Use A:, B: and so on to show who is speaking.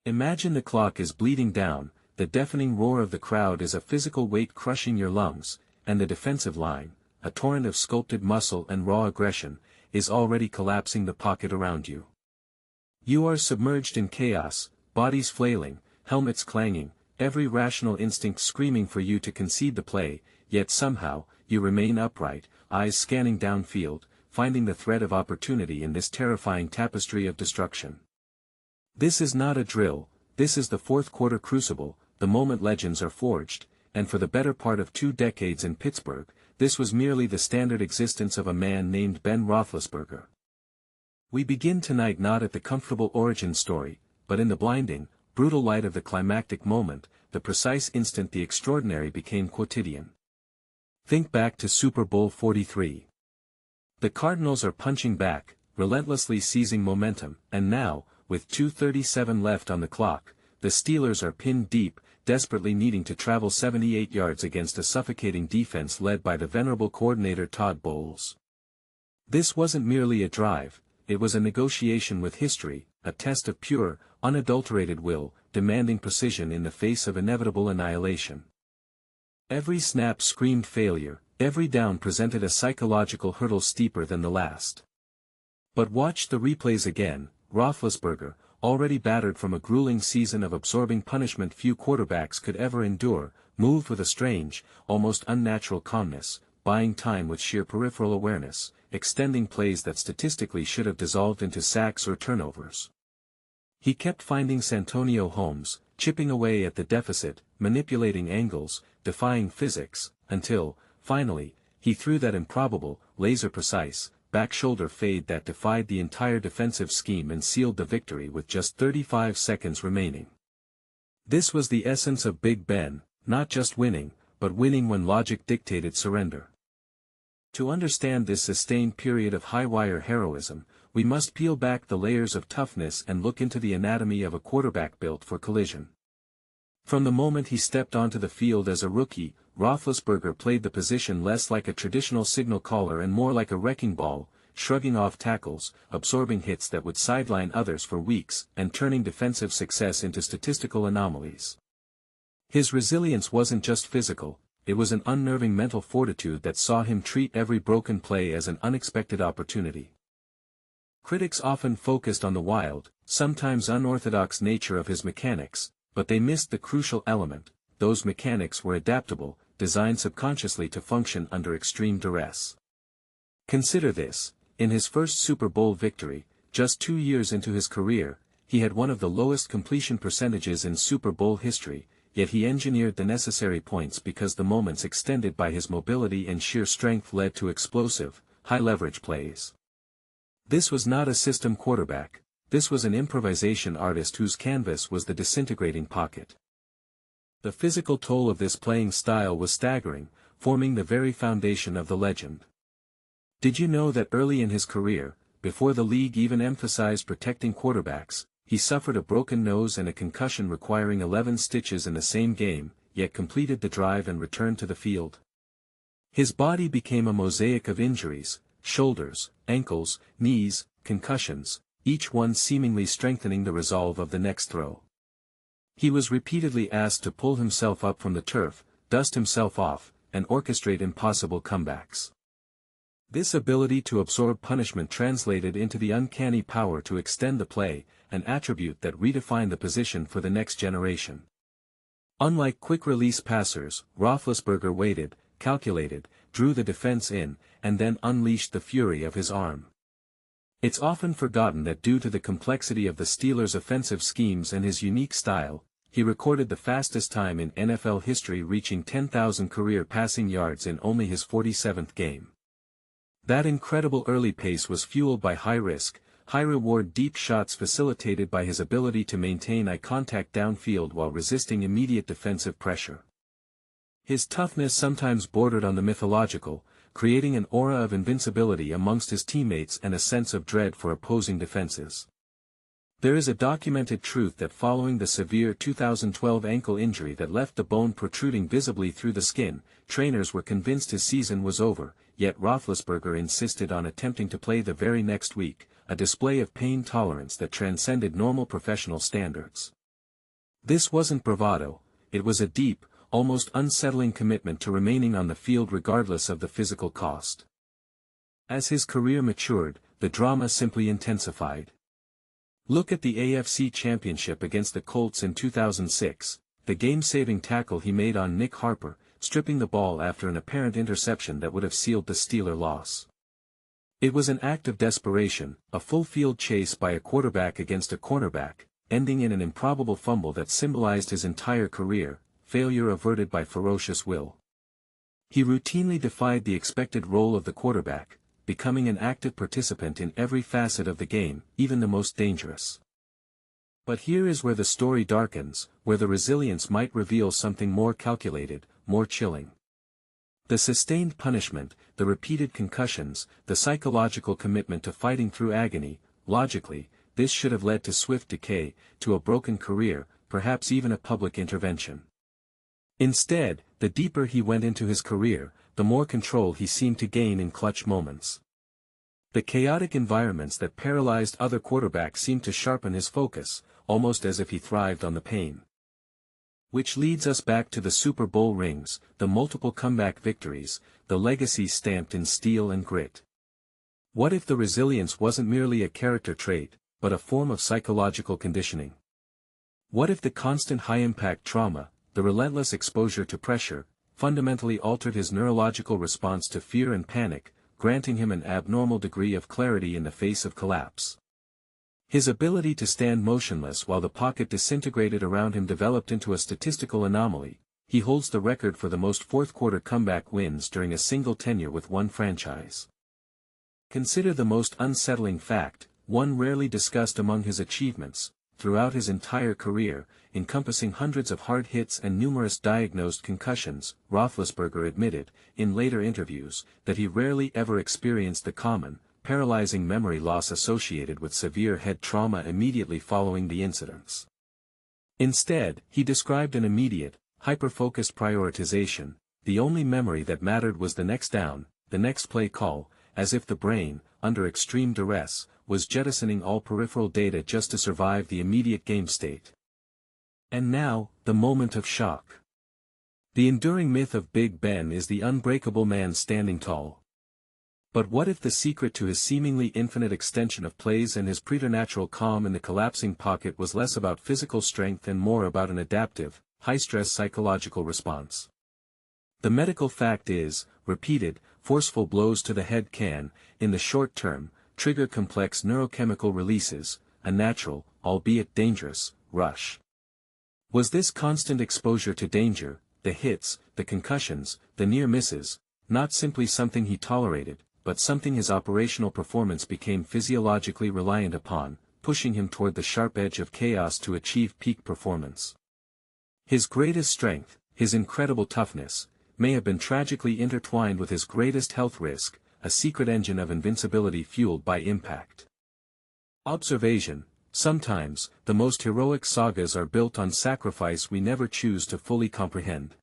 A: Imagine the clock is bleeding down, the deafening roar of the crowd is a physical weight crushing your lungs, and the defensive line, a torrent of sculpted muscle and raw aggression, is already collapsing the pocket around you. You are submerged in chaos, bodies flailing, helmets clanging, every rational instinct screaming for you to concede the play, yet somehow, you remain upright, eyes scanning downfield, finding the thread of opportunity in this terrifying tapestry of destruction. This is not a drill, this is the fourth quarter crucible, the moment legends are forged, and for the better part of 2 decades in Pittsburgh, this was merely the standard existence of a man named Ben Roethlisberger. We begin tonight not at the comfortable origin story, but in the blinding, brutal light of the climactic moment, the precise instant the extraordinary became quotidian. Think back to Super Bowl XLIII. The Cardinals are punching back, relentlessly seizing momentum, and now, with 2:37 left on the clock, the Steelers are pinned deep, desperately needing to travel 78 yards against a suffocating defense led by the venerable coordinator Todd Bowles. This wasn't merely a drive, it was a negotiation with history, a test of pure, unadulterated will, demanding precision in the face of inevitable annihilation. Every snap screamed failure, every down presented a psychological hurdle steeper than the last. But watch the replays again. Roethlisberger, already battered from a grueling season of absorbing punishment few quarterbacks could ever endure, moved with a strange, almost unnatural calmness, buying time with sheer peripheral awareness, extending plays that statistically should have dissolved into sacks or turnovers. He kept finding Santonio Holmes, chipping away at the deficit, manipulating angles, defying physics, until, finally, he threw that improbable, laser-precise, back-shoulder fade that defied the entire defensive scheme and sealed the victory with just 35 seconds remaining. This was the essence of Big Ben, not just winning, but winning when logic dictated surrender. To understand this sustained period of high-wire heroism, we must peel back the layers of toughness and look into the anatomy of a quarterback built for collision. From the moment he stepped onto the field as a rookie, Roethlisberger played the position less like a traditional signal caller and more like a wrecking ball, shrugging off tackles, absorbing hits that would sideline others for weeks, and turning defensive success into statistical anomalies. His resilience wasn't just physical, it was an unnerving mental fortitude that saw him treat every broken play as an unexpected opportunity. Critics often focused on the wild, sometimes unorthodox nature of his mechanics, but they missed the crucial element: those mechanics were adaptable, designed subconsciously to function under extreme duress. Consider this: in his first Super Bowl victory, just 2 years into his career, he had one of the lowest completion percentages in Super Bowl history, yet he engineered the necessary points because the moments extended by his mobility and sheer strength led to explosive, high-leverage plays. This was not a system quarterback, this was an improvisation artist whose canvas was the disintegrating pocket. The physical toll of this playing style was staggering, forming the very foundation of the legend. Did you know that early in his career, before the league even emphasized protecting quarterbacks, he suffered a broken nose and a concussion requiring 11 stitches in the same game, yet completed the drive and returned to the field? His body became a mosaic of injuries: shoulders, ankles, knees, concussions, each one seemingly strengthening the resolve of the next throw. He was repeatedly asked to pull himself up from the turf, dust himself off, and orchestrate impossible comebacks. This ability to absorb punishment translated into the uncanny power to extend the play, an attribute that redefined the position for the next generation. Unlike quick-release passers, Roethlisberger waited, calculated, drew the defense in, and then unleashed the fury of his arm. It's often forgotten that due to the complexity of the Steelers' offensive schemes and his unique style, he recorded the fastest time in NFL history, reaching 10,000 career passing yards in only his 47th game. That incredible early pace was fueled by high-risk, high-reward deep shots facilitated by his ability to maintain eye contact downfield while resisting immediate defensive pressure. His toughness sometimes bordered on the mythological, creating an aura of invincibility amongst his teammates and a sense of dread for opposing defenses. There is a documented truth that following the severe 2012 ankle injury that left the bone protruding visibly through the skin, trainers were convinced his season was over, yet Roethlisberger insisted on attempting to play the very next week, a display of pain tolerance that transcended normal professional standards. This wasn't bravado, it was a deep, almost unsettling commitment to remaining on the field regardless of the physical cost. As his career matured, the drama simply intensified. Look at the AFC Championship against the Colts in 2006, the game-saving tackle he made on Nick Harper, stripping the ball after an apparent interception that would have sealed the Steeler loss. It was an act of desperation, a full-field chase by a quarterback against a cornerback, ending in an improbable fumble that symbolized his entire career, failure averted by ferocious will. He routinely defied the expected role of the quarterback, becoming an active participant in every facet of the game, even the most dangerous. But here is where the story darkens, where the resilience might reveal something more calculated, more chilling. The sustained punishment, the repeated concussions, the psychological commitment to fighting through agony, logically, this should have led to swift decay, to a broken career, perhaps even a public intervention. Instead, the deeper he went into his career, the more control he seemed to gain in clutch moments. The chaotic environments that paralyzed other quarterbacks seemed to sharpen his focus, almost as if he thrived on the pain. Which leads us back to the Super Bowl rings, the multiple comeback victories, the legacy stamped in steel and grit. What if the resilience wasn't merely a character trait, but a form of psychological conditioning? What if the constant high-impact trauma, the relentless exposure to pressure, fundamentally altered his neurological response to fear and panic, granting him an abnormal degree of clarity in the face of collapse? His ability to stand motionless while the pocket disintegrated around him developed into a statistical anomaly. He holds the record for the most fourth-quarter comeback wins during a single tenure with one franchise. Consider the most unsettling fact, one rarely discussed among his achievements, throughout his entire career, encompassing hundreds of hard hits and numerous diagnosed concussions. Roethlisberger admitted, in later interviews, that he rarely ever experienced the common, paralyzing memory loss associated with severe head trauma immediately following the incidents. Instead, he described an immediate, hyper-focused prioritization. The only memory that mattered was the next down, the next play call, as if the brain, under extreme duress, was jettisoning all peripheral data just to survive the immediate game state. And now, the moment of shock. The enduring myth of Big Ben is the unbreakable man standing tall. But what if the secret to his seemingly infinite extension of plays and his preternatural calm in the collapsing pocket was less about physical strength and more about an adaptive, high-stress psychological response? The medical fact is, repeated, forceful blows to the head can, in the short term, trigger complex neurochemical releases, a natural, albeit dangerous, rush. Was this constant exposure to danger, the hits, the concussions, the near misses, not simply something he tolerated, but something his operational performance became physiologically reliant upon, pushing him toward the sharp edge of chaos to achieve peak performance? His greatest strength, his incredible toughness, may have been tragically intertwined with his greatest health risk, a secret engine of invincibility fueled by impact. Observation: sometimes, the most heroic sagas are built on sacrifice we never choose to fully comprehend.